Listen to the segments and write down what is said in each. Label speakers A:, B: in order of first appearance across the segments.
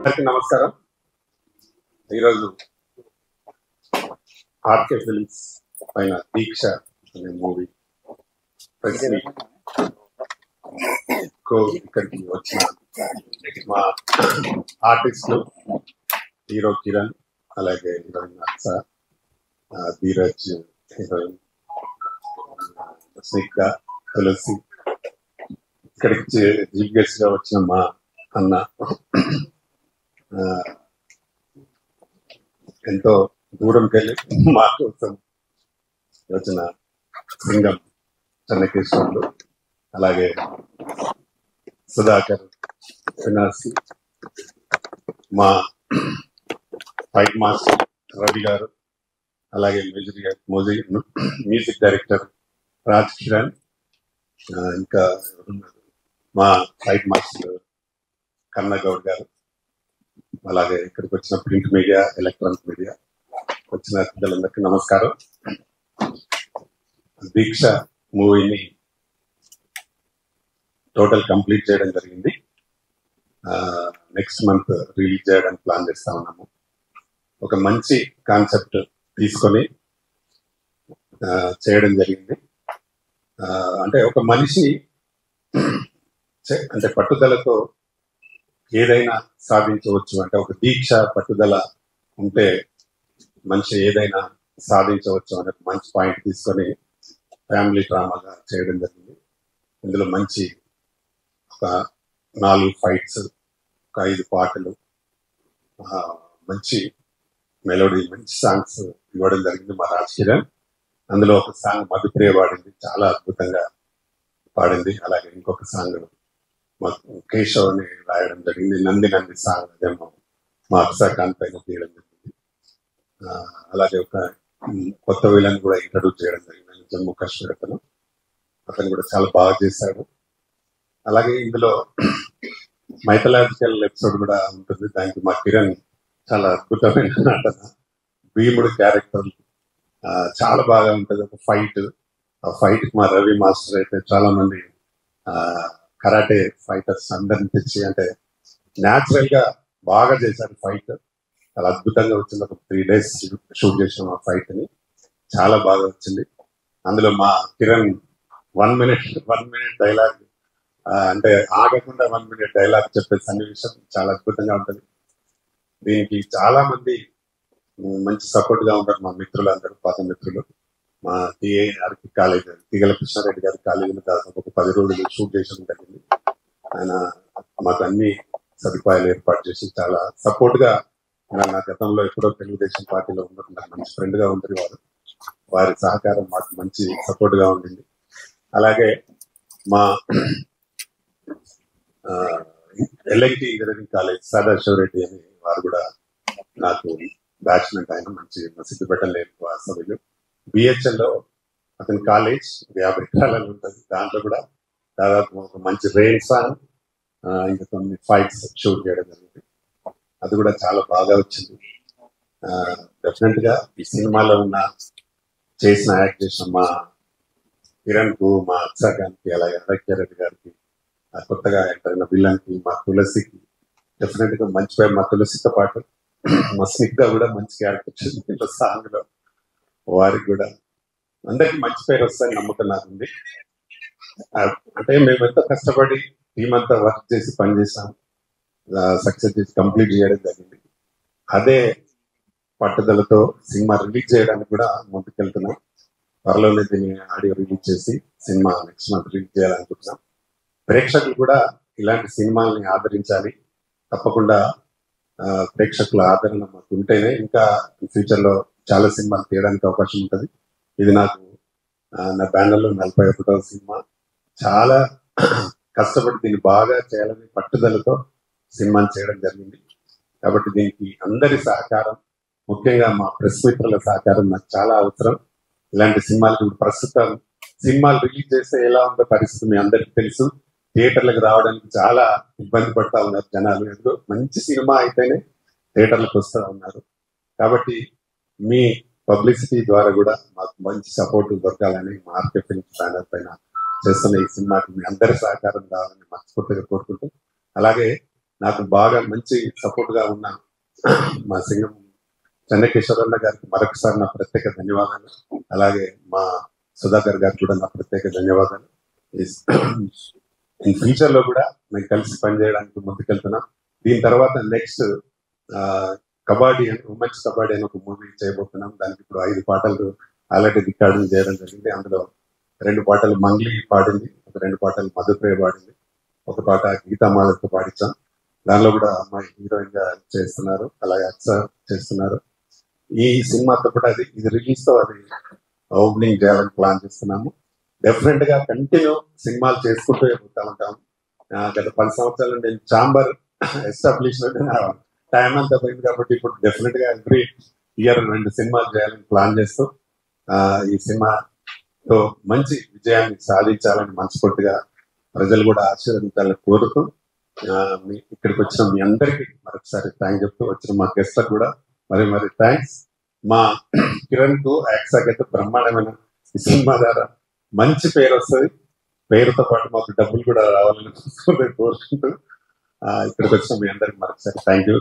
A: అందరికీ నమస్కారం. ఈరోజు ఆర్కే ఫిల్మ్స్ పైన దీక్ష అనే మూవీ ప్రెస్ ఇక్కడికి వచ్చిన మా ఆర్టిస్టులు హీరో కిరణ్, అలాగే హీరోయిన్ అక్ష, ధీరజ్, హీరోయిన్ స్నిగ్ధ, తులసి, ఇక్కడికి చీఫ్ గెస్ట్ గా వచ్చిన మా అన్న, ఎంతో దూరంకి వెళ్ళి మా కోసం వచ్చిన సింగం చెన్నకేశ్వర్లు, అలాగే సుధాకర్, వినాసి, మా ఫైట్ మాస్టర్ రవి గారు, అలాగే మ్యూజిక్ డైరెక్టర్ రాజ్ కిరణ్, ఇంకా మా ఫైట్ మాస్టర్ కన్నగౌడ్ గారు, అలాగే ఇక్కడికి వచ్చిన ప్రింట్ మీడియా, ఎలక్ట్రానిక్ మీడియా వచ్చిన పెద్దలందరికీ నమస్కారం. దీక్ష మూవీని టోటల్ కంప్లీట్ చేయడం జరిగింది. నెక్స్ట్ మంత్ రిలీజ్ చేయడానికి ప్లాన్ చేస్తా ఉన్నాము. ఒక మంచి కాన్సెప్ట్ తీసుకొని చేయడం జరిగింది. అంటే ఒక మనిషి అంటే పట్టుదలతో ఏదైనా సాధించవచ్చు, అంటే ఒక దీక్ష పట్టుదల ఉంటే మనిషి ఏదైనా సాధించవచ్చు అనే మంచి పాయింట్ తీసుకొని ఫ్యామిలీ డ్రామాగా చేయడం జరిగింది. ఇందులో మంచి ఒక 4 ఫైట్స్, ఒక 5 పాటలు, మంచి మెలోడీ, మంచి సాంగ్స్ ఇవ్వడం జరిగింది మా రాజ్ కిరణ్. అందులో ఒక సాంగ్ మధుప్రియ పాడింది, చాలా అద్భుతంగా పాడింది. అలాగే ఇంకొక సాంగ్ కేశవ్ని రాయడం జరిగింది. నంది సాంగ్ అదేమో మా అక్షాకాంత్ పైన తీయడం జరిగింది. అలాగే ఒక కొత్త విలన్ కూడా ఇంట్రడ్యూస్ చేయడం జరిగింది, జమ్మూ కాశ్మీర్ అతను కూడా చాలా బాగా చేశాడు. అలాగే ఇందులో మైథలాజికల్ ఎపిసోడ్ కూడా ఉంటుంది. దానికి మా కిరణ్ చాలా అద్భుతమైన నటన, భీముడు క్యారెక్టర్ చాలా బాగా ఉంటుంది. ఒక ఫైట్, ఆ ఫైట్ మా రవి మాస్టర్ అయితే చాలా మంది కరాటే ఫైటర్స్ అందరిని తెచ్చి, అంటే న్యాచురల్ గా బాగా చేశారు ఫైట్. చాలా అద్భుతంగా వచ్చింది. ఒక 3 days షూట్ చేసిన ఆ ఫైట్ ని చాలా బాగా వచ్చింది. అందులో మా కిరణ్ 1 minute డైలాగ్, అంటే ఆగకుండా 1 minute డైలాగ్ చెప్పే సన్నివేశం చాలా అద్భుతంగా ఉంటుంది. దీనికి చాలా మంది మంచి సపోర్ట్ గా ఉంటారు మా మిత్రులందరూ, పాత మిత్రులు. మా టిఏఆర్కి కాలేజ్, తిగల కృష్ణారెడ్డి గారి కాలేజీలో దాదాపు ఒక 10 రోజులు షూట్ చేయడం జరిగింది. ఆయన మాకు అన్ని సదుపాయాలు ఏర్పాటు చేసి చాలా సపోర్ట్ గా, నా గతంలో ఎప్పుడో తెలుగుదేశం పార్టీలో ఉన్నట్టు నాకు మంచి ఫ్రెండ్ గా ఉంటుంది వారు. వారి సహకారం మాకు మంచి సపోర్ట్ గా ఉండింది. అలాగే మా ఎల్ఐటి ఇంజనీరింగ్ కాలేజ్ సదాశివరెడ్డి అని వారు కూడా నాకు బ్యాచ్మెంట్, ఆయన మంచి సిద్ధిపేట లేని వాస్తవ్యులు. బిహెచ్ఎల్ లో అతని కాలేజ్ 50 ఎకరాలు ఉంటుంది. దాంట్లో కూడా దాదాపు ఒక మంచి రెయిన్ సాంగ్, ఇంకా కొన్ని ఫైట్స్ షూట్ చేయడం జరిగింది. అది కూడా చాలా బాగా వచ్చింది. డెఫినెట్ గా ఈ సినిమాలో యాక్ట్ చేసిన మా కిరణ్ కు, మా అక్షాకాంత్కి, అలాగే అరక్యారెడ్డి గారికి, కొత్తగా ఎంటర్ అయిన విలన్ కి, మా తులసికి డెఫినెట్ గా మంచి పేరు. మా తులసితో పాటు మా స్నిగ్ధ కూడా మంచి క్యారెక్టర్ వచ్చింది సాంగ్ లో. వారికి కూడా అందరికి మంచి పేరు వస్తాయని నమ్మకం నాకు ఉంది. అంటే మేము ఎంతో కష్టపడి టీం అంతా వర్క్ చేసి పనిచేసాం, సక్సెస్ చేసి కంప్లీట్ చేయడం జరిగింది. అదే పట్టుదలతో సినిమా రిలీజ్ చేయడానికి కూడా ముందుకెళ్తున్నాం. త్వరలోనే దీన్ని ఆడియో రిలీజ్ చేసి సినిమా నెక్స్ట్ మంత్ రిలీజ్ చేయాలనుకుంటున్నాం. ప్రేక్షకులు కూడా ఇలాంటి సినిమాల్ని ఆదరించాలి. తప్పకుండా ప్రేక్షకుల ఆదరణ మాకు ఉంటేనే ఇంకా ఫ్యూచర్ లో చాలా సినిమాలు తీయడానికి అవకాశం ఉంటుంది. ఇది నాకు నా బ్యానర్ లో 41వ సినిమా. చాలా కష్టపడి దీన్ని బాగా చేయాలని పట్టుదలతో సినిమాని చేయడం జరిగింది. కాబట్టి దీనికి అందరి సహకారం, ముఖ్యంగా మా ప్రెస్ మిత్రుల సహకారం నాకు చాలా అవసరం. ఇలాంటి సినిమాలకి ప్రస్తుతం సినిమాలు రిలీజ్ చేస్తే ఎలా ఉందో పరిస్థితి మీ అందరికీ తెలుసు. థియేటర్లకు రావడానికి చాలా ఇబ్బంది పడతా ఉన్నారు జనాలు. ఎందుకు మంచి సినిమా అయితేనే థియేటర్లకు వస్తూ ఉన్నారు. కాబట్టి మీ పబ్లిసిటీ ద్వారా కూడా మాకు మంచి సపోర్ట్ దొరకాలని మా ఆర్కే ఫిల్మ్స్ బ్యానర్ పైన చేస్తున్న ఈ సినిమాకి మీ అందరి సహకారం కావాలని మనస్ఫూర్తిగా కోరుకుంటూ, అలాగే నాకు బాగా మంచి సపోర్ట్ గా ఉన్న మా సింగం చెన్నకేశ్వరన్న గారికి మరొకసారి నా ప్రత్యేక ధన్యవాదాలు. అలాగే మా సుధాకర్ గారికి కూడా నా ప్రత్యేక ధన్యవాదాలు. ఈ ఫ్యూచర్ లో కూడా మేము కలిసి పనిచేయడానికి ముందుకెళ్తున్నాం. దీని తర్వాత నెక్స్ట్ కబడ్డీ ఉమెన్స్ కబడ్డీ అని ఒక మూవీ చేయబోతున్నాం. దానికి ఇప్పుడు 5 పాటలు ఆల్రెడీ రికార్డింగ్ చేయడం జరిగింది. అందులో 2 పాటలు మంగ్లీ పాడింది, ఒక 2 పాటలు మధుప్రియ పాడింది, ఒక పాట గీతామాలతో పాడించాం. దానిలో కూడా అమ్మాయి హీరోయిన్ గా చేస్తున్నారు, అలాగే అక్స చేస్తున్నారు. ఈ సినిమాతో కూడా ఇది రిలీజ్ తో అది ఓపెనింగ్ చేయాలని ప్లాన్ చేస్తున్నాము. డెఫినెట్ గా కంటిన్యూ సినిమాలు చేసుకుంటూ పోతా ఉంటాము. గత 10 సంవత్సరాల నుండి నేను ఛాంబర్ ఎస్టాబ్లిష్మెంట్ టైం అంతా పోయింది కాబట్టి ఇప్పుడు డెఫినెట్ గా ఎవ్రీ ఇయర్ 2 సినిమాలు చేయాలని ప్లాన్ చేస్తూ ఈ సినిమాతో మంచి విజయాన్ని సాధించాలని మనస్ఫూర్తిగా ప్రజలు కూడా ఆశీర్వదించాలని కోరుతూ ఇక్కడికి వచ్చిన మీ అందరికీ మరొకసారి థ్యాంక్ చెప్తూ, వచ్చిన మా గెస్ట్లకు కూడా మరి థ్యాంక్స్. మా కిరణ్ కు యాక్సాకైతే బ్రహ్మాండమైన ఈ సినిమా ద్వారా మంచి పేరు వస్తుంది. పేరుతో పాటు మాకు డబ్బులు కూడా రావాలని కోరుకుంటూ ఇక్కడికి వచ్చిన మీ అందరికి మరొకసారి థ్యాంక్ యూ.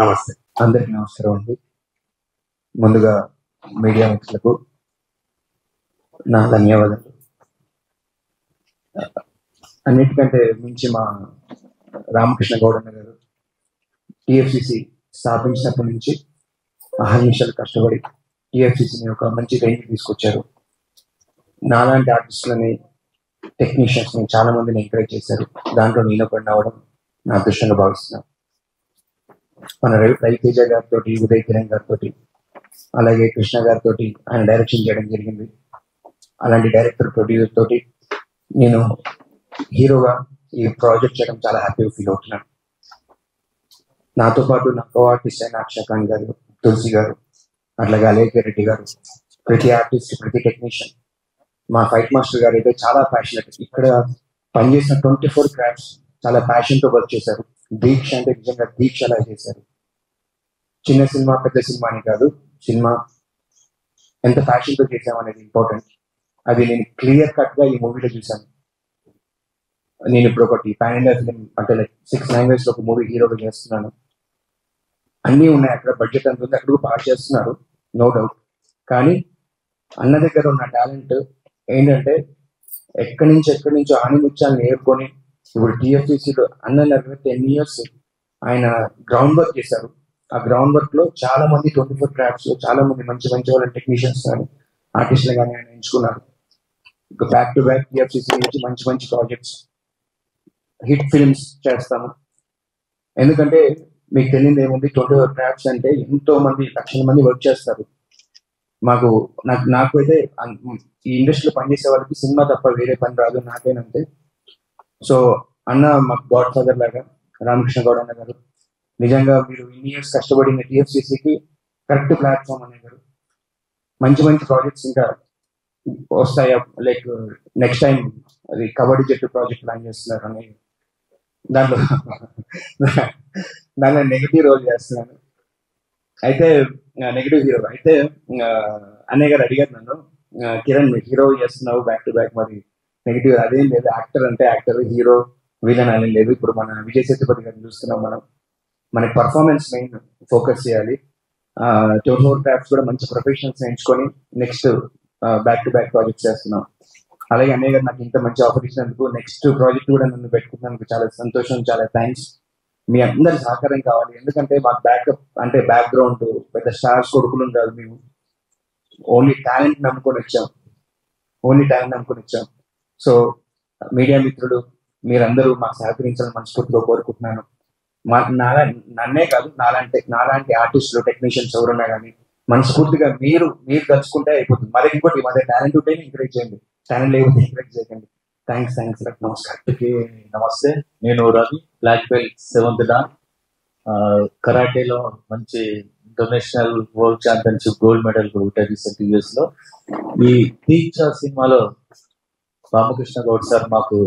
A: నమస్తే.
B: అందరికి నమస్కారం అండి. ముందుగా మీడియా మిత్రులకు నా ధన్యవాదాలు. అన్నిటికంటే మించి మా రామకృష్ణ గౌడన్న గారు టిఎఫ్సిసి స్థాపించినప్పటి నుంచి అహర్నిశలు కష్టపడి టిఎఫ్సిసిని ఒక మంచి రేంజ్ తీసుకొచ్చారు. నాలాంటి ఆర్టిస్టులని, టెక్నీషియన్స్ ని చాలా మందిని ఎంకరేజ్ చేశారు. దాంట్లో నేను ఒకటి అవడం నా అదృష్టంగా భావిస్తున్నాను. మన రవితేజ గారితో, ఉదయ్ కిరణ్ గారితో, అలాగే కృష్ణ గారితో ఆయన డైరెక్షన్ చేయడం జరిగింది. అలాంటి డైరెక్టర్, ప్రొడ్యూసర్ తోటి నేను హీరోగా ఈ ప్రాజెక్ట్ చేయడం చాలా హ్యాపీగా ఫీల్ అవుతున్నాను. నాతో పాటు నా కో ఆర్టిస్ట్ అయిన అక్షకాంత్ గారు, తులసి గారు, అట్లాగే అలేఖ్య రెడ్డి గారు, ప్రతి ఆర్టిస్ట్, ప్రతి టెక్నీషియన్, మా ఫైట్ మాస్టర్ గారు అయితే చాలా ప్యాషనెట్. ఇక్కడ పనిచేసిన 24 క్రాఫ్ట్స్ చాలా ప్యాషన్ తో వర్క్ చేశారు. దీక్ష అంటే నిజంగా దీక్ష అలా చేశారు. చిన్న సినిమా పెద్ద సినిమా అని కాదు, సినిమా ఎంత ప్యాషన్ తో చేసామనేది ఇంపార్టెంట్. అది నేను క్లియర్ కట్ గా ఈ మూవీలో చూసాను. నేను ఇప్పుడు ఒకటి పాన్ ఇండియా ఫిలిం అంటే 6 లాంగ్వేజ్ లో ఒక మూవీ హీరోగా చేస్తున్నాను. అన్నీ ఉన్నాయి అక్కడ, బడ్జెట్ అంత ఉంది, అక్కడ బాగా చేస్తున్నారు, నో డౌట్. కానీ అన్న దగ్గర ఉన్న టాలెంట్ ఏంటంటే ఎక్కడి నుంచో ఆనిముత్యాలను నేర్చుకొని ఇప్పుడు టిఎఫ్సిసిలో అన్న 10 years ఆయన గ్రౌండ్ వర్క్ చేశారు. ఆ గ్రౌండ్ వర్క్ లో చాలా మంది 24 క్రాఫ్ట్స్ లో చాలా మంది మంచి వాళ్ళ టెక్నీషియన్స్ కానీ ఆర్టిస్టులు కానీ ఆయన ఎంచుకున్నారు. బ్యాక్ టు బ్యాక్ టిఎఫ్సిసి నుంచి మంచి ప్రాజెక్ట్స్, హిట్ ఫిల్మ్స్ చేస్తాము. ఎందుకంటే మీకు తెలియదు ఏముంది, 24 క్రాఫ్ట్స్ అంటే ఎంతో మంది, లక్షల మంది వర్క్ చేస్తారు. నాకు అయితే ఈ ఇండస్ట్రీలో పనిచేసే వాళ్ళకి సినిమా తప్ప వేరే పని రాదు, నాకేనంతే. సో అన్న మాకు గాడ్ ఫాదర్ లాగా రామకృష్ణ గౌడ్ అన్న గారు, నిజంగా మీరు ఇన్ని ఇయర్స్ కష్టపడిన టిఎఫ్సిసికి కరెక్ట్ ప్లాట్ఫామ్ అనే గారు. మంచి ప్రాజెక్ట్స్ ఇంకా వస్తాయి. లైక్ నెక్స్ట్ టైం అది కబడ్డీ జట్టు ప్రాజెక్ట్ ప్లాన్ చేస్తున్నారు అన్నయ్య. దాంట్లో నెగిటివ్ రోల్ చేస్తున్నాను. అయితే నెగిటివ్ హీరో అయితే అన్నయ్య గారు అడిగారు నన్ను, కిరణ్ హీరో చేస్తున్నావు బ్యాక్ టు బ్యాక్, మరి నెగిటివ్ అదేం లేదు, యాక్టర్ అంటే యాక్టర్, హీరో విలన్ అని లేదు. ఇప్పుడు మన విజయ్ సేతుపతి గారిని చూస్తున్నాం, మనకి పర్ఫార్మెన్స్ మెయిన్ ఫోకస్ చేయాలి. 24 క్రాఫ్ట్స్ కూడా మంచి ప్రొఫెషనల్స్ ఎంచుకొని next back to back project చేస్తున్నాం. అలాగే అన్నయ్య గారు నాకు ఇంత మంచి ఆఫర్ ఇచ్చినందుకు, నెక్స్ట్ ప్రాజెక్ట్ కూడా నన్ను పెట్టుకున్నందుకు చాలా సంతోషం, చాలా థ్యాంక్స్. మీ అందరి సహకారం కావాలి. ఎందుకంటే మాకు బ్యాకప్ అంటే బ్యాక్గ్రౌండ్ పెద్ద స్టార్స్ కొడుకులు కాదు, మేము ఓన్లీ టాలెంట్ నమ్ముకొని వచ్చాం. సో మీడియా మిత్రులు మీరందరూ మాకు సహకరించాలని మనస్ఫూర్తిగా కోరుకుంటున్నాను. నన్నే కాదు, నాలాంటి ఆర్టిస్టులు, టెక్నీషియన్స్ ఎవరున్నా కానీ మనస్ఫూర్తిగా మీరు తలుచుకుంటే అయిపోతుంది. మరి ఇంకోటి మా టాలెంట్ ఉంటే ఎంకరేజ్ చేయండి, టాలెంట్ లేకపోతే ఎంకరేజ్ చేయకండి. థ్యాంక్స్. నమస్కారం.
C: నమస్తే, నేను Ravi, black belt 7th dan. కరాటేలో మంచి international world championship gold medal కూడా రీసెంట్ ఇయర్స్ లో. ఈ దీక్ష సినిమాలో రామకృష్ణ గౌడ్ సార్ మాకు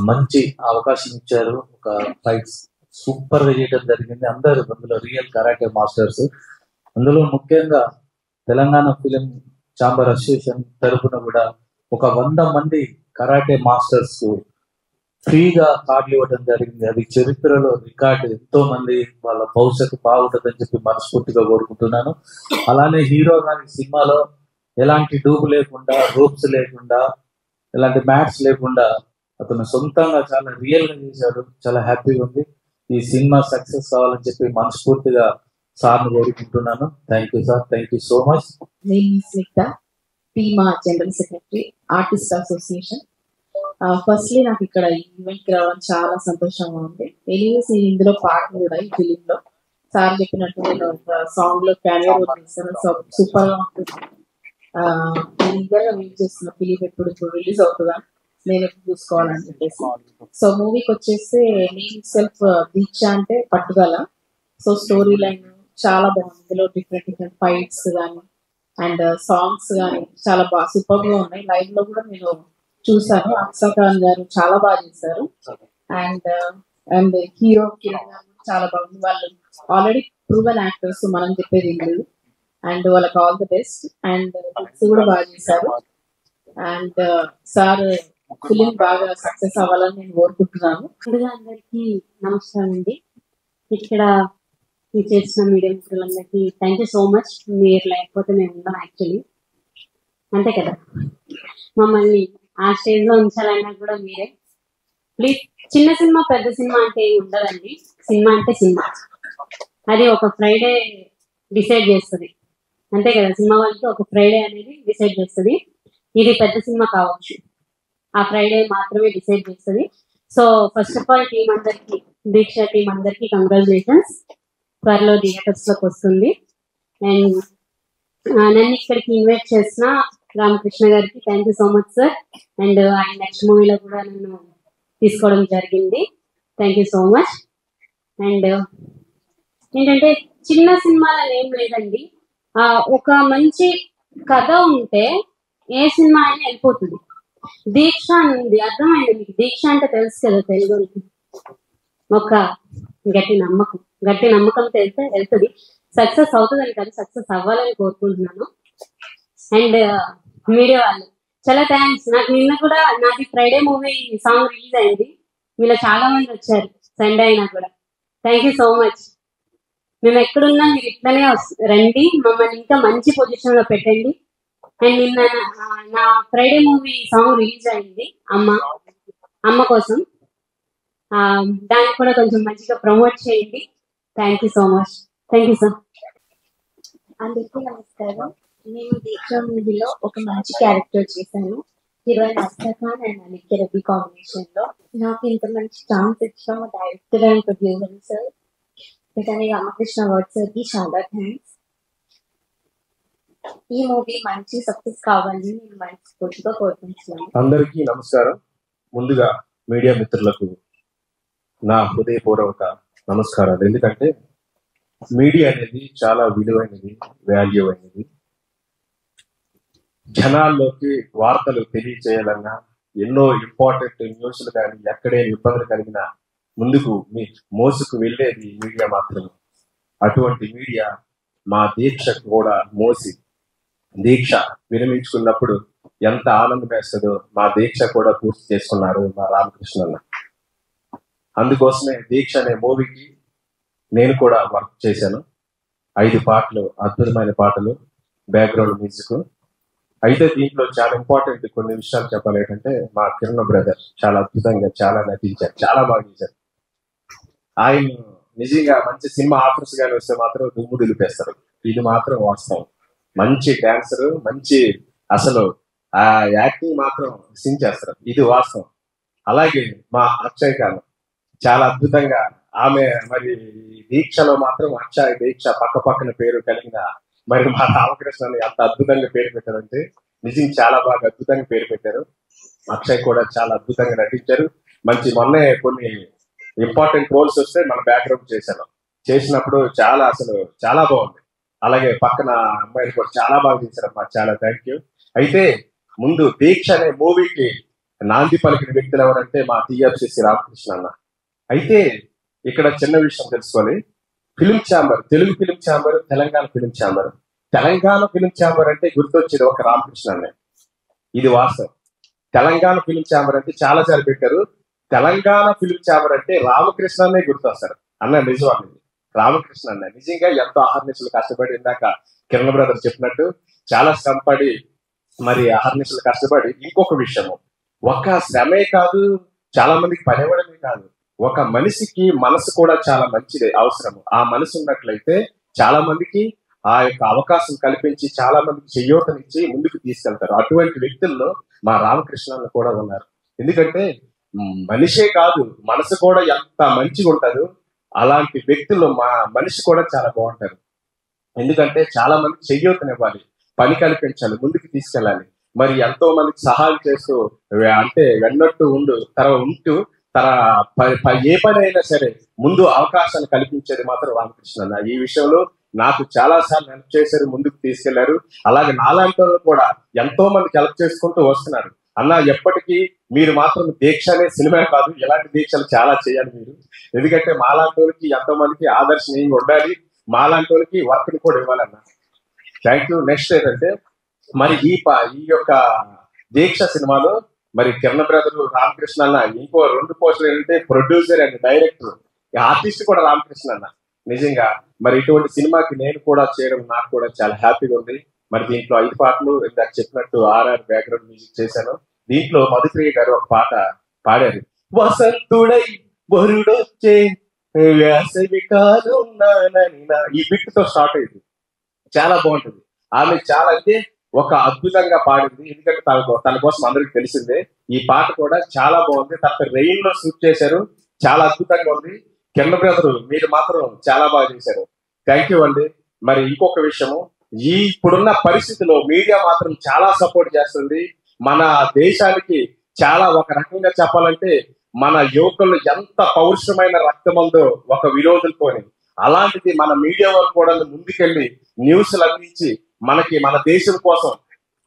C: మంచి అవకాశం ఇచ్చారు. ఒక ఫైట్స్ సూపర్ గా చేయడం జరిగింది. అందరూ అందులో రియల్ కరాటే మాస్టర్స్. అందులో ముఖ్యంగా తెలంగాణ ఫిలిం ఛాంబర్ అసోసియేషన్ తరఫున కూడా ఒక 100 మంది కరాటే మాస్టర్స్ ఫ్రీగా కార్డులు ఇవ్వడం జరిగింది. అది చరిత్రలో రికార్డు. ఎంతో మంది వాళ్ళ భవిష్యత్తు బాగుంటుందని చెప్పి మనస్ఫూర్తిగా కోరుకుంటున్నాను. అలానే హీరో గారి సినిమాలో ఎలాంటి డూబు లేకుండా, రూప్స్ లేకుండా, ఎలాంటి మ్యాట్స్ లేకుండా అతను సొంతంగా చాలా రియల్ గా చేశాడు. చాలా హ్యాపీగా ఉంది. ఈ సినిమా సక్సెస్ కావాలని చెప్పి మనస్ఫూర్తిగా సార్ను కోరుకుంటున్నాను. Thank you sir, thank you so much.
D: నేను స్నిగ్ధ, టీమా general secretary, artist association. Firstly నాకు ఇక్కడ ఈవెంట్కి రావడం చాలా సంతోషంగా ఉంది. ఎనీవేస్ నేను ఇందులో పాట కూడా ఈ ఫిలిం లో సార్ చెప్పినట్టు నేను ఒక సాంగ్ లో క్యారియర్ రోల్ చేస్తాను. సూపర్ గా ఉంటుంది. నేను ఈగర్గా వెయిట్ చేస్తున్న ఫిలిం ఎప్పుడు రిలీజ్ అవుతుందా, నేను ఎప్పుడు చూసుకోవాలని చెప్పేసి. సో మూవీకి వచ్చేసి నేను సెల్ఫ్ దీక్ష అంటే పట్టుదల. సో స్టోరీ లైన్ చాలా బాగుంది. ఇందులో డిఫరెంట్ ఫైట్స్ కానీ అండ్ సాంగ్స్ కానీ చాలా బాగా సూపర్ గా ఉన్నాయి. లైవ్ లో కూడా నేను చూసాను. అక్షర్ ఖాన్ గారు చాలా బాగా చేశారు. అండ్ అండ్ హీరో కిరణ్ గారు చాలా బాగుంది. వాళ్ళు ఆల్రెడీ ప్రూవెన్ యాక్టర్స్, మనం చెప్పేది ఏం లేదు. అండ్ వాళ్ళకి ఆల్ ది బెస్ట్. అండ్ కూడా బాగా చేశారు. అండ్ సార్ ఫిలిం బాగా సక్సెస్ అవ్వాలని నేను కోరుకుంటున్నాను.
E: ముందుగా అందరికీ నమస్కారం అండి. ఇక్కడ చేసిన మీడియా మిత్రులందరికీ థ్యాంక్ యూ సో మచ్. మీరు లేకపోతే మేము ఉన్నాం యాక్చువల్లీ, అంతే కదా. మమ్మల్ని ఆ స్టేజ్ లో ఉంచాలన్నా కూడా మీరే. ప్లీజ్, చిన్న సినిమా పెద్ద సినిమా అంటే ఏమి ఉండదండి. సినిమా అంటే సినిమా, అది ఒక ఫ్రైడే డిసైడ్ చేస్తుంది, అంతే కదా. సినిమా వాళ్ళకి ఒక ఫ్రైడే అనేది డిసైడ్ చేస్తుంది. ఇది పెద్ద సినిమా కావచ్చు, ఆ ఫ్రైడే మాత్రమే డిసైడ్ చేస్తుంది. So first of all team అందరికి, దీక్ష టీం అందరికి కంగ్రాచులేషన్స్. త్వరలో థియేటర్స్ లోకి వస్తుంది. అండ్ నన్ను ఇక్కడికి ఇన్వైట్ చేసిన రామకృష్ణ గారికి thank you so much sir. And ఆయన నెక్స్ట్ మూవీలో కూడా నన్ను తీసుకోవడం జరిగింది. Thank you so much. And ఏంటంటే చిన్న సినిమాలో ఏం లేదండి, ఒక మంచి కథ ఉంటే ఏ సినిమా అయినా వెళ్ళిపోతుంది. దీక్ష అని ఉంది, అర్థమైంది మీకు? దీక్ష అంటే తెలుసు కదా తెలుగుకి. ఒక గట్టి నమ్మకం తెలిస్తే వెళ్తుంది. సక్సెస్ అవుతుందని కాదు, సక్సెస్ అవ్వాలని కోరుకుంటున్నాను. అండ్ మీడియా వాళ్ళు చాలా థ్యాంక్స్. నాకు నిన్న కూడా నాది ఫ్రైడే మూవీ సాంగ్ రిలీజ్ అయింది. మీలో చాలా మంది వచ్చారు సండే అయినా కూడా. Thank you so much. మేము ఎక్కడున్నా మీరు ఇట్లనే రండి, మమ్మల్ని ఇంకా మంచి పొజిషన్ లో పెట్టండి. అండ్ నిన్న నా ఫ్రైడే మూవీ సాంగ్ రిలీజ్ అయింది, అమ్మ కోసం. దాన్ని కూడా కొంచెం మంచిగా ప్రమోట్ చేయండి. Thank you so much. Thank you sir.
D: అందరికీ నమస్కారం. నేను దీక్ష మూవీలో ఒక మంచి క్యారెక్టర్ చేశాను. Heroine Akshar Khan and Alikhya Reddy combination లో. నాకు ఇంత మంచి ఛాన్స్ ఇచ్చిన మా డైరెక్టర్ అండ్ ప్రొడ్యూసర్ సార్ ఇతని రామకృష్ణ వర్డ్ సార్ కి చాలా థ్యాంక్స్. ఈ మూవీ మంచి సక్సెస్ కావాలని నేను మనస్ఫూర్తిగా కోరుకుంటున్నాను.
F: అందరికీ నమస్కారం. ముందుగా మీడియా మిత్రులకు నా హృదయపూర్వక నమస్కారాలు. ఎందుకంటే మీడియా అనేది చాలా విలువైనది, వాల్యూ అయినది. జనాల్లోకి వార్తలు తెలియచేయాలన్నా, ఎన్నో ఇంపార్టెంట్ న్యూస్లు కానీ ఎక్కడే ఇబ్బందులు కలిగినా ముందుకు మోసుకు వెళ్ళేది మీడియా మాత్రమే. అటువంటి మీడియా మా దీక్షకు కూడా మోసి దీక్ష విరమించుకున్నప్పుడు ఎంత ఆనందం వేస్తుందో మా దీక్ష కూడా పూర్తి చేసుకున్నారు మా రామకృష్ణ. అందుకోసమే దీక్ష అనే మూవీకి నేను కూడా వర్క్ చేశాను. 5 పాటలు, అద్భుతమైన పాటలు, బ్యాక్గ్రౌండ్ మ్యూజిక్. అయితే దీంట్లో చాలా ఇంపార్టెంట్ కొన్ని విషయాలు చెప్పాలి. ఏంటంటే మా కిరణ్ బ్రదర్ చాలా అద్భుతంగా చాలా నటించారు, చాలా బాగా చేశారు. ఆయన నిజంగా మంచి సినిమా ఆఫర్స్ కానీ వస్తే మాత్రం దుమ్ము దులిపేస్తారు. ఇది మాత్రం వాస్తవం. మంచి డాన్సర్, మంచి అసలు ఆ యాక్టింగ్ మాత్రం సించేస్తారు, ఇది వాస్తవం. అలాగే మా అక్షయ్ ఖాన్ చాలా అద్భుతంగా, ఆమె మరి దీక్షలో మాత్రం అక్షయ్ దీక్ష పక్క పక్కన పేరు కలిగిన మరి మా రామకృష్ణని అంత అద్భుతంగా పేరు పెట్టారంటే నిజంగా చాలా బాగా అద్భుతంగా పేరు పెట్టారు. అక్షయ్ కూడా చాలా అద్భుతంగా నటించారు. మంచి మొన్నే కొన్ని ఇంపార్టెంట్ రోల్స్ వస్తే మన బ్యాక్గ్రౌండ్ చేసినప్పుడు అసలు చాలా బాగుంది. అలాగే పక్కన అమ్మాయిలు కూడా చాలా బాగా చేశారమ్మా, చాలా థ్యాంక్ యూ. అయితే ముందు దీక్ష అనే మూవీకి నాంది పలికిన వ్యక్తులు ఎవరంటే మా టీఎఫ్సిసి రామకృష్ణ అన్న. అయితే ఇక్కడ చిన్న విషయం తెలుసుకోవాలి. Film chamber, Telugu film chamber, Telangana film chamber. Telangana film chamber అంటే గుర్తొచ్చేది ఒక రామకృష్ణ అన్నే, ఇది వాస్తవం. తెలంగాణ ఫిలిం ఛాంబర్ అంటే చాలా సార్లు పెట్టారు. తెలంగాణ ఫిలిం ఛాంబర్ అంటే రామకృష్ణనే గుర్తొస్తారు అన్న. నిజం రామకృష్ణ అన్న నిజంగా ఎంతో అహర్నిశలు కష్టపడి, ఇందాక కిరణ్ బ్రదర్ చెప్పినట్టు చాలా శ్రమపడి మరి అహర్నిశలు కష్టపడి. ఇంకొక విషయము, ఒక శ్రమే కాదు, చాలా మందికి పనివ్వడమే కాదు, ఒక మనిషికి మనసు కూడా చాలా మంచిది అవసరము. ఆ మనసు ఉన్నట్లయితే చాలా మందికి ఆ యొక్క అవకాశం కల్పించి చాలా మందికి చేయూతనిచ్చి ముందుకు తీసుకెళ్తారు. అటువంటి వ్యక్తుల్లో మా రామకృష్ణ కూడా ఉన్నారు. ఎందుకంటే మనిషే కాదు, మనసు కూడా ఎంత మంచిగా ఉంటుందో అలాంటి వ్యక్తులు మా మనిషి కూడా చాలా బాగుంటారు. ఎందుకంటే చాలా మందికి చేయూతనివ్వాలి, పని కల్పించాలి, ముందుకు తీసుకెళ్ళాలి. మరి ఎంతో మందికి సహాయం చేస్తూ అంటే వెన్నట్టు ఉంటూ ఏ పని అయినా సరే ముందు అవకాశాలు కల్పించేది మాత్రం రామకృష్ణ అన్న. ఈ విషయంలో నాకు చాలా సార్లు హెల్ప్ చేశారు, ముందుకు తీసుకెళ్లారు. అలాగే నాలాంటి వాళ్ళు కూడా ఎంతో మందికి హెల్ప్ చేసుకుంటూ వస్తున్నారు. అన్న ఎప్పటికీ మీరు మాత్రం దీక్ష అనే సినిమా కాదు, ఇలాంటి దీక్షలు చాలా చేయాలి మీరు. ఎందుకంటే మాలాంటి వాళ్ళకి ఎంతో మందికి ఆదర్శనీయంగా ఉండాలి, మాలాంటి వాళ్ళకి వర్క్ కూడా ఇవ్వాలన్న. Thank you. నెక్స్ట్ ఏంటంటే మరి ఈ యొక్క దీక్ష సినిమాలో మరి కిరణ్ బ్రదర్ రామకృష్ణ అన్న, ఇంకో 2 పోస్టులు ఏంటంటే ప్రొడ్యూసర్ అండ్ డైరెక్టర్, ఆర్టిస్ట్ కూడా రామకృష్ణ అన్న. నిజంగా మరి ఇటువంటి సినిమాకి నేను కూడా చేయడం నాకు కూడా చాలా హ్యాపీగా ఉంది. మరి దీంట్లో 5 పాటలు ఇందాక చెప్పినట్టు RR బ్యాక్గ్రౌండ్ మ్యూజిక్ చేశాను. దీంట్లో మధుప్రియ గారు ఒక పాట పాడారు, వసంతుడై వరుడొచ్చే వేసవి కాలం నాననినా. ఈ బిట్ తో స్టార్ట్ అయింది, చాలా బాగుంటుంది. ఆమె చాలా అంటే ఒక అద్భుతంగా పాడింది. ఎందుకంటే తన కోసం అందరికి తెలిసిందే. ఈ పాట కూడా చాలా బాగుంది. తర్వాత రెయిన్ లో షూట్ చేశారు, చాలా అద్భుతంగా ఉంది. కిరణ్ బ్రదర్ మీరు మాత్రం చాలా బాగా చేశారు. థ్యాంక్ యూ అండి. మరి ఇంకొక విషయము, ఇప్పుడున్న పరిస్థితిలో మీడియా మాత్రం చాలా సపోర్ట్ చేస్తుంది. మన దేశానికి చాలా, ఒక రకంగా చెప్పాలంటే మన యువకులు ఎంత పౌరుషమైన రక్తం ఉందో ఒక విరోధులతోని, అలాంటిది మన మీడియా వాళ్ళు కూడా ముందుకెళ్ళి న్యూస్లు అందించి మనకి మన దేశం కోసం,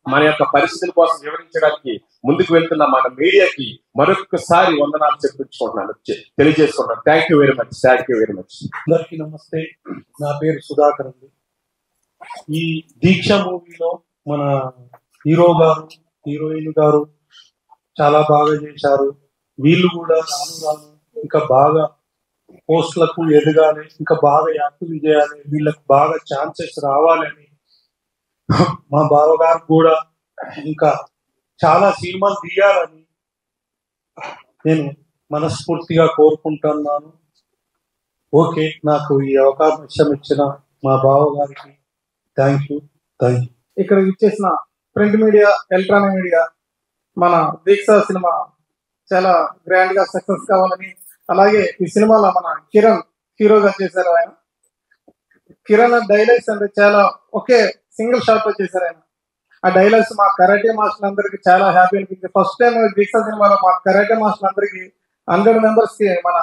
F: మన యొక్క పరిస్థితుల కోసం వివరించడానికి ముందుకు వెళ్తున్న మన మీడియాకి మరొకసారి వందనాలు తెలియజేసుకుంటున్నాను. Thank you very much. Thank you very much.
G: అందరికీ నమస్తే. నా పేరు సుధాకర్ అండి. ఈ దీక్ష మూవీలో మన హీరో గారు, హీరోయిన్ గారు చాలా బాగా చేశారు. వీళ్ళు కూడా రాను ఇంకా బాగా పోస్టులకు ఎదగాలి, ఇంకా బాగా యాక్టింగ్ చేయాలి, వీళ్ళకి బాగా ఛాన్సెస్ రావాలని, మా బావగారు కూడా ఇంకా చాలా సినిమాలు తీయాలని నేను మనస్ఫూర్తిగా కోరుకుంటున్నాను. ఓకే, నాకు ఈ అవకాశం ఇచ్చిన మా బావగారికి థ్యాంక్ యూ.
H: ఇక్కడ ఇచ్చేసిన ప్రింట్ మీడియా, ఎలక్ట్రానిక్ మీడియా, మన దీక్ష సినిమా చాలా గ్రాండ్ గా సక్సెస్ కావాలని, అలాగే ఈ సినిమాలో మన కిరణ్ హీరోగా చేశారు. ఆయన కిరణ్ డైలాగ్స్ అంటే చాలా ఒకే సింగిల్ షాట్ లో చేశారు ఆయన. ఆ డైలాగ్స్ మా కరాటే మాస్టర్ అందరికి చాలా హ్యాపీ అనిపించింది. ఫస్ట్ టైం దీక్ష సినిమాలో మా కరాటే మాస్టర్ అందరికి 100 మెంబర్స్ కి మన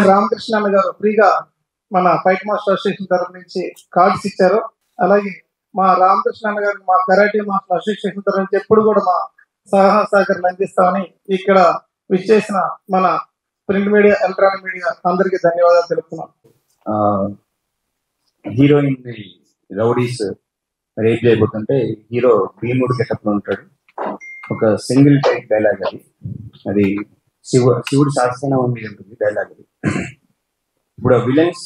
H: రామకృష్ణ అన్న గారు ఫ్రీగా మన ఫైట్ మాస్టర్ అసోసియేషన్ తరఫు నుంచి కార్డ్స్ ఇచ్చారు. అలాగే మా రామకృష్ణ అన్న గారికి మా కరాటే మాస్టర్ అసోసియేషన్ తరఫు నుంచి ఎప్పుడు కూడా మా సహాయ సహకారాలు అందిస్తామని ఇక్కడ విచ్చేసిన మన ప్రింట్ మీడియా, ఎలక్ట్రానిక్ మీడియా అందరికీ ధన్యవాదాలు తెలుపుతున్నాం.
B: హీరోయిన్ రౌడీస్ రేప్ చేయబోతుంటే హీరో భీముడు గెటప్ లో ఉంటాడు. ఒక సింగిల్ టైప్ డైలాగ్ అది శివుడు శాస్త్రం మీద ఉంటుంది డైలాగ్ అది. ఇప్పుడు విలన్స్,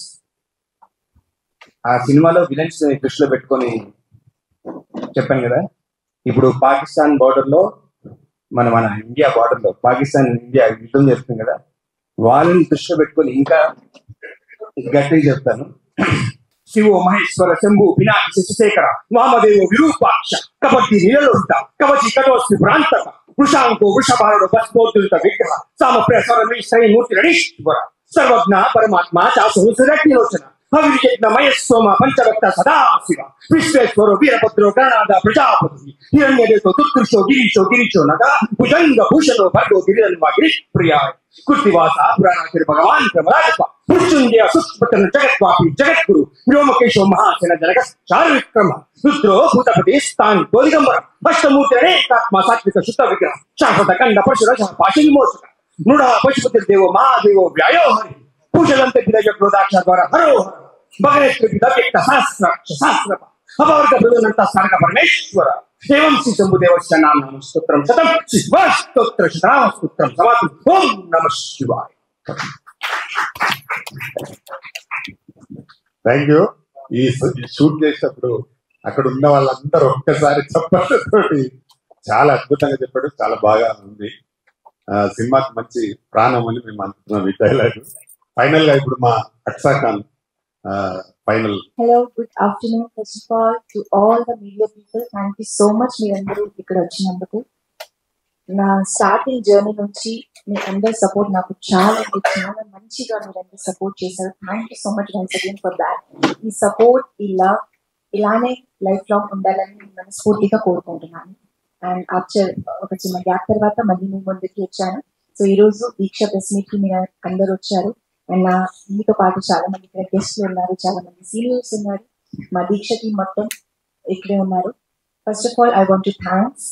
B: ఆ సినిమాలో విలన్స్ దృష్టిలో పెట్టుకొని చెప్పాను కదా. ఇప్పుడు పాకిస్తాన్ బార్డర్ లో మన ఇండియా బార్డర్ లో పాకిస్తాన్ ఇండియా యుద్ధం జరుగుతుంది కదా, వాళ్ళని దృష్టిలో పెట్టుకొని ఇంకా గట్టిగా చెప్తాను. శివో మహేశ్వర శంభు వినాయక శశిశేఖర వామదేవ విరూపాక్ష కబడ్డీ నీలలోహిత కవచి కటోస్మి ప్రాంతక వృషాంకో వృషభారుడు భస్మోద్ధృత విగ్రహ సామప్రయ స్వరమి శ్రీమూర్తి రణీశ్వర సర్వజ్ఞ పరమాత్మ చాసు సురజ్ఞలోచన హవిర్యజ్ఞ మయస్సోమ పంచభక్త సదాశివ విశ్వేశ్వరో వీరభద్రో గణనాథ ప్రజాపతి హిరణ్యదేశో దుర్దృశో గిరీశో నగ భుజంగ భూషణో భర్గో గిరిధన్వ గిరీష్ ప్రియాయ కృతివాస పురాణాచార్య భగవాన్ ప్రమరాజప మృత్యుంజయ సుష్పతన జగద్వాపి జగద్గురు వ్యోమకేశో మహాసేన జనక చారువిక్రమ రుద్రో భూతపతి స్థాని గోదిగంబర అష్టమూర్తి అనేకాత్మ సాత్విక శుద్ధ విగ్రహ శాశ్వత కండ పరశుర పాశి విమోచక నృఢ పశుపతి దేవో మహాదేవో వ్యాయో హరి పూజలంతే విదయ క్రోధాక్ష ద్వారా హరో భగనేత్రి వ్యక్త సహస్ర అపవర్గ బృందంత స్థానక పరమేశ్వర ఏవం శ్రీ శంభుదేవస్య నామ స్తోత్రం శతం స్తోత్ర శతనామ స్తోత్రం సమాప్తం. ఓం నమః శివాయ.
A: Thank you. ఈ షూట్ చేసేటప్పుడు అక్కడ ఉన్న వాళ్ళందరూ ఒక్కసారి చెప్పడంతోటి చాలా అద్భుతంగా చెప్పాడు. చాలా బాగా ఉంది. సినిమాకి మంచి ప్రాణం అని మేము అనుకుంటున్నాం ఈ డైలాగ్. ఫైనల్ గా ఇప్పుడు మా Aqsa Khan final.
D: Hello, good afternoon. First of all to all the media people, thank you so much మీరందరూ ఇక్కడ వచ్చినందుకు. నా స్టార్టింగ్ జర్నీ నుంచి మీ అందరి సపోర్ట్ నాకు చాలా చాలా మంచిగా మీరందరూ సపోర్ట్ చేశారు. Thank you so much once again for that. ఈ సపోర్ట్, ఈ లవ్ ఇలానే లైఫ్ లాంగ్ ఉండాలని నేను మనస్ఫూర్తిగా కోరుకుంటున్నాను. అండ్ ఆఫ్టర్ ఒక చిన్న గ్యాప్ తర్వాత మళ్ళీ మీ ముందుకి వచ్చాను. సో ఈ రోజు దీక్ష ప్రెస్ మీట్ కి మీరు అందరు వచ్చారు. అండ్ మీతో పాటు చాలా మంది ఇక్కడ గెస్ట్లు ఉన్నారు, చాలా మంది సీనియర్స్ ఉన్నారు. మా దీక్ష టీం మొత్తం ఇక్కడే ఉన్నారు. First of all I want to thanks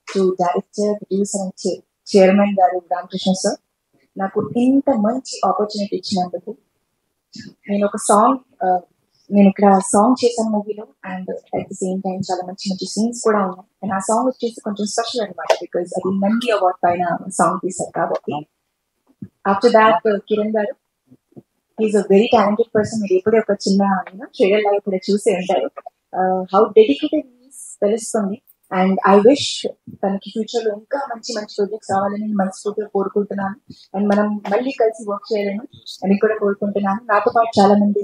D: to director, producer and chairman గారు రామకృష్ణ సార్, నాకు ఇంత మంచి ఆపర్చునిటీ ఇచ్చినందుకు. నేను ఒక సాంగ్ నేను ఇక్కడ సాంగ్ చేశాను మూవీలో, and at the same time చాలా మంచి మంచి సీన్స్ కూడా ఉన్నాయి. అండ్ ఆ సాంగ్ వచ్చేసి కొంచెం స్పెషల్ అనమాట, బికాజ్ అది నంది అవార్డ్ పైన సాంగ్ తీశారు కాబట్టి. ఆఫ్టర్ దాట్ కిరణ్ గారు, is a very talented person. మీరు ఎప్పుడే ఒక చిన్న ట్రైలర్ లాగా కూడా చూసే ఉంటారు. హౌ డెడికేటెడ్ తెలుస్తుంది. అండ్ ఐ విష్ తనకి ఫ్యూచర్ లో ఇంకా మంచి మంచి ప్రాజెక్ట్స్ రావాలని మనస్ఫూర్తిగా కోరుకుంటున్నాను. అండ్ మనం మళ్ళీ కలిసి వర్క్ చేయాలని అని కూడా కోరుకుంటున్నాను. నాతో పాటు చాలా మంది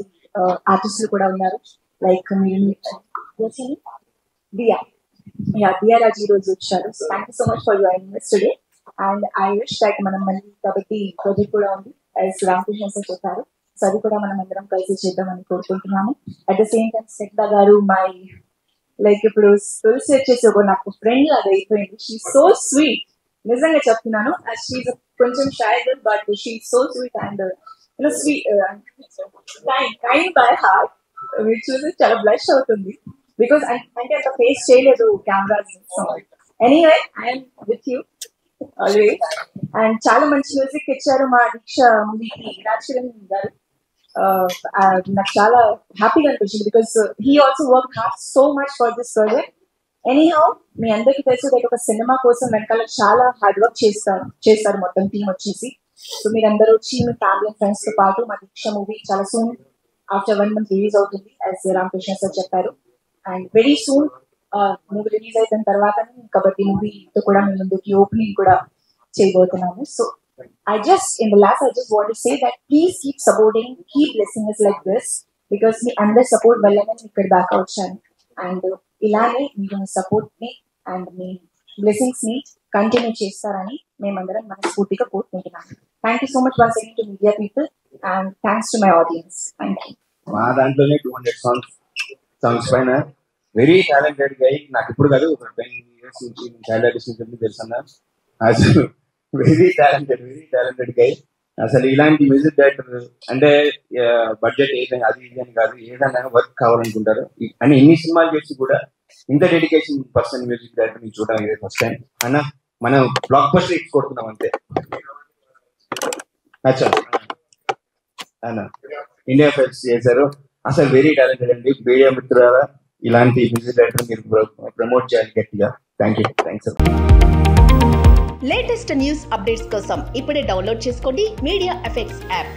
D: ఆర్టిస్టులు కూడా ఉన్నారు. లైక్ దియా రాజు ఈ రోజు వచ్చారు. So thank you so much for your invest today. And I wish that మనం మళ్ళీ కాబట్టి ప్రాజెక్ట్ కూడా ఉంది, యాజ్ రామకృష్ణ సార్ చెప్పారు. సో అది కూడా మనం అందరం కలిసి చేద్దామని కోరుకుంటున్నాము. అట్ ద సేమ్ టైం శ్రద్ధ గారు, మై లైక్ ఇప్పుడు తులసి వచ్చేసి ఒక నాకు ఫ్రెండ్ లాగా అయిపోయింది. షీ సో స్వీట్, నిజంగా చెప్తున్నాను. షీఈ్ కొంచెం shy girl, but she so sweet and sweet kind by heart. మీరు చూసి చాలా బ్లష్ అవుతుంది, బికాస్ అంటే అంత ఫేస్ చేయలేదు cameras. Anyway I'm with you always. And చాలా మంచి మ్యూజిక్ ఇచ్చారు మా దీక్ష మూవీకి రాజకిరణ్ గారు. నాకు చాలా హ్యాపీగా అనిపించింది, because he also work hard so much for this project. Anyhow మీ అందరికీ తెలుసు దట్ ఒక సినిమా కోసం వెనకాల చాలా హార్డ్ వర్క్ చేస్తారు మొత్తం టీం వచ్చేసి. సో మీరు అందరూ వచ్చి మీ ఫ్యామిలీ అండ్ ఫ్రెండ్స్ తో పాటు మా దీక్ష మూవీ చాలా సూన్ ఆఫ్టర్ 1 month రిలీజ్ అవుతుంది, యాజ్ రామకృష్ణ సార్ చెప్పారు. And very soon movie release అయిన తర్వాత కాబట్టి మూవీతో కూడా మీ ముందుకి ఓపెనింగ్ కూడా చేయబోతున్నాము. So I just want to say that please keep supporting, keep blessing us like this, because మీ అందరి సపోర్ట్ వల్లనే ఇక్కడ దాకా వచ్చాను. అండ్ ఇలానే మీరు సపోర్ట్ ని అండ్ మీ బ్లెస్సింగ్స్ ని కంటిన్యూ చేస్తారని మేమందరం మనస్ఫూర్తిగా కోరుకుంటున్నాను. Thank you so much once again to media people and thanks to my audience. Thank you.
B: మా దాంట్లోనే 200 సాంగ్స్ పైన వెరీ టాలెంటెడ్ గై. నాకు ఇప్పుడు కాదు, ఒక 10 years నుంచి చైల్డ్ ఆర్టిస్ట్ నుంచి తెలుసు అన్న. అసలు వెరీ టాలెంటెడ్ గై. అసలు ఇలాంటి మ్యూజిక్ డైరెక్టర్ అంటే బడ్జెట్ ఏదైనా అది ఇది అని కాదు, ఏదైనా వర్క్ కావాలనుకుంటారు. అని ఎన్ని సినిమాలు చేసి కూడా ఇంత డెడికేషన్ పర్సన్ మ్యూజిక్ డైరెక్టర్ ని చూడడం ఇదే ఫస్ట్ టైం అన్న. మనం బ్లాక్ బస్టర్ హిట్స్ కొడుతున్నాం అంతే అన్న. ఇండియా ఫైల్స్ చేశారు. అసలు వెరీ టాలెంటెడ్ అండి. మీడియా మిత్రుల ఇలాంటి మ్యూజిక్ డైరెక్టర్ మీరు ప్రమోట్ చేయాలి గట్టిగా. Thank you. Thanks.
I: Latest news updates కోసం ఇప్పుడే డౌన్లోడ్ చేసుకోండి మీడియా ఎఫెక్ట్స్ యాప్.